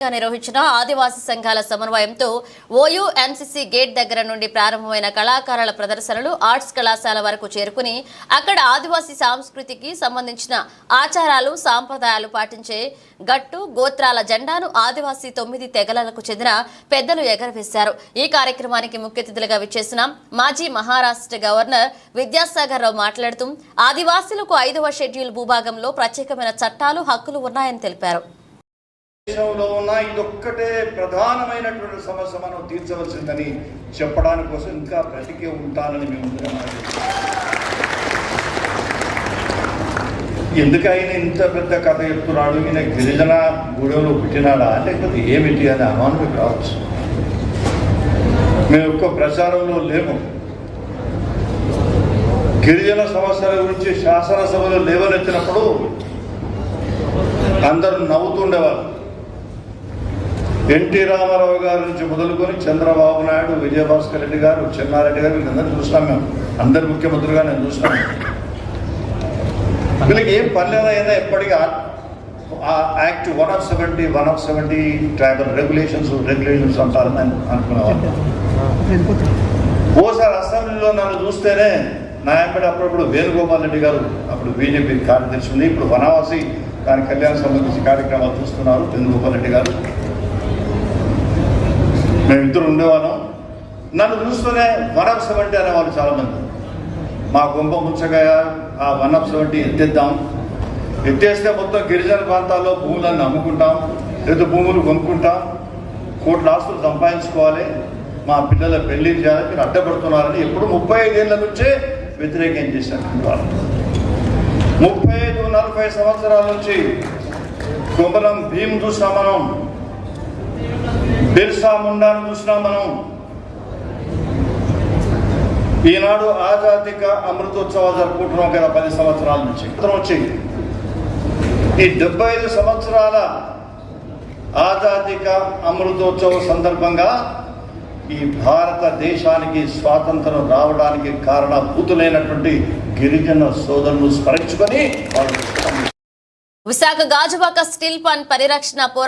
నిర్వహించిన ఆదివాసీ సంఘాల సమన్వయంతో ఓయూ ఎన్సీసీ గేట్ దగ్గర నుండి ప్రారంభమైన కళాకారుల ప్రదర్శనలు ఆర్ట్స్ కళాశాల వరకు చేరుకుని అక్కడ ఆదివాసీ సంస్కృతికి సంబంధించిన ఆచారాలు సాంప్రదాయాలు పాటించే గట్టు గోత్రాల జెండాను ఆదివాసీ 9 తెగలకు చెందిన పెద్దలు ఎగరవేశారు। ఈ కార్యక్రమానికి ముఖ్య అతిథులుగా విచ్చేసిన మాజీ మహారాష్ట్ర గవర్నర్ విద్యాసాగర్ రావు మాట్లాడుతూ ఆదివాసీలకు 5వ షెడ్యూల్ భూభాగంలో ప్రత్యేకమైన చట్టాలు హక్కులు ఉన్నాయని తెలిపారు। దేశంలో ఉన్న ఇదొక్కటే ప్రధానమైనటువంటి సమస్య మనం తీర్చవలసిందని చెప్పడానికి కోసం ఇంకా బ్రతికే ఉంటానని మేము ఎందుకైనా ఇంత పెద్ద కథ చెప్తున్నాడు, ఈయన గిరిజన గూడెంలో పుట్టినాడా లేకపోతే ఏమిటి అని అనుమానం కావచ్చు। మేము ఒక్క ప్రచారంలో లేము, గిరిజన సమస్యల గురించి శాసనసభలో లేవనెత్తినప్పుడు అందరూ నవ్వుతుండేవారు। ఎన్టీ రామారావు గారి నుంచి మొదలుకొని చంద్రబాబు నాయుడు, విజయభాస్కర్ రెడ్డి గారు, చెన్నారెడ్డి గారు వీళ్ళందరూ చూస్తాం, మేము అందరు ముఖ్యమంత్రులుగా నేను చూస్తాను। వీళ్ళకి ఏం పర్లేదైనా ఎప్పటికీ ఆ యాక్ట్ 170 ట్రైబల్ రెగ్యులేషన్స్ అంటారని అనుకునేవాళ్ళు। ఓసారి అసెంబ్లీలో నన్ను చూస్తేనే నాయంపేట అప్పుడప్పుడు వేణుగోపాల్ రెడ్డి గారు అప్పుడు బీజేపీ కార్యదర్శి ఉంది, ఇప్పుడు వనవాసి దాని కళ్యాణ సంబంధించి కార్యక్రమాలు చూస్తున్నారు వేణుగోపాల్ రెడ్డి గారు, మేమిద్దరు ఉండేవాళ్ళం। నన్ను చూస్తూనే 170 అనేవాళ్ళు చాలామంది, మా గుంప ముంచగా ఆ 170 ఎత్తేద్దాం, ఎత్తేస్తే మొత్తం గిరిజన ప్రాంతాల్లో భూములను అమ్ముకుంటాం, లేదా భూములు కొనుక్కుంటాం, కోట్ల ఆస్తులు సంపాదించుకోవాలి, మా పిల్లల పెళ్లి చేయాలి, మీరు అడ్డపడుతున్నారని ఎప్పుడు 35 ఏళ్ల నుంచే వ్యతిరేకం చేశారు వాళ్ళు। 35-40 సంవత్సరాల నుంచి కొమరం భీమ్ చూసినాం మనం, బిర్సా ముండాను చూసినాం మనం, ఈనాడు ఆజాదీక అమృతోత్సవాలు జరుపుకుంటున్నాం కదా 10 సంవత్సరాల నుంచి వచ్చి ఈ 75 సంవత్సరాల ఆజాదీక అమృతోత్సవ సందర్భంగా ఈ భారతదేశానికి స్వాతంత్రం రావడానికి కారణభూతులైనటువంటి గిరిజన సోదరులను స్మరించుకొని వాళ్ళు విశాఖ గాజువాక స్టీల్ ప్లాంట్ పరిరక్షణ